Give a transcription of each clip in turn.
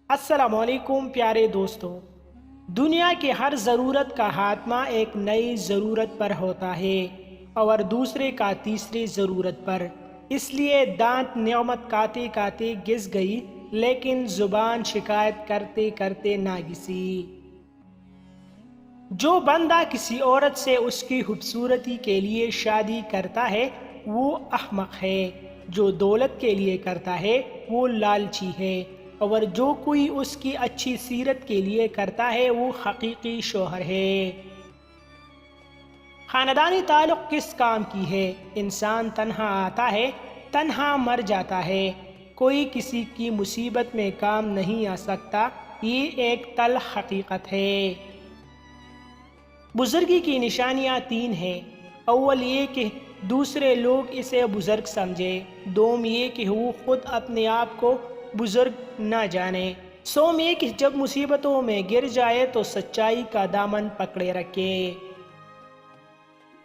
अस्सलामुअलैकुम प्यारे दोस्तों। दुनिया की हर ज़रूरत का खात्मा एक नई ज़रूरत पर होता है और दूसरे का तीसरी ज़रूरत पर। इसलिए दांत नेमत काते काते घिस गई, लेकिन ज़ुबान शिकायत करते करते ना घिसी। जो बंदा किसी औरत से उसकी खूबसूरती के लिए शादी करता है वो अहमक है। जो दौलत के लिए करता है वो लालची है, और जो कोई उसकी अच्छी सीरत के लिए करता है वो हकीकी शौहर है। खानदानी ताल्लुक किस काम की है? इंसान तन्हा आता है, तन्हा मर जाता है। कोई किसी की मुसीबत में काम नहीं आ सकता, ये एक तल्ख हकीकत है। बुजुर्गी की निशानियाँ 3 हैं। अव्वल ये कि दूसरे लोग इसे बुजुर्ग समझे। दोम ये कि वो खुद अपने आप को बुजुर्ग न जाने। सोम ये कि जब मुसीबतों में गिर जाए तो सच्चाई का दामन पकड़े रखे।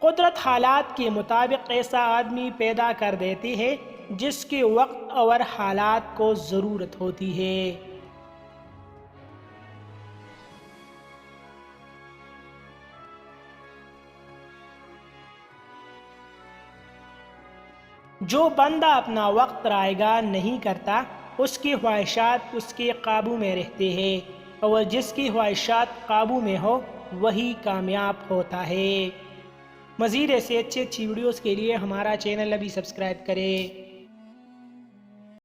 कुदरत हालात के मुताबिक ऐसा आदमी पैदा कर देती है जिसके वक्त और हालात को ज़रूरत होती है। जो बंदा अपना वक्त रायगा नहीं करता उसकी ख्वाहिशात उसके काबू में रहते हैं, और जिसकी ख्वाहिशात काबू में हो वही कामयाब होता है। मज़ीद ऐसे अच्छी वीडियोस के लिए हमारा चैनल अभी सब्सक्राइब करें।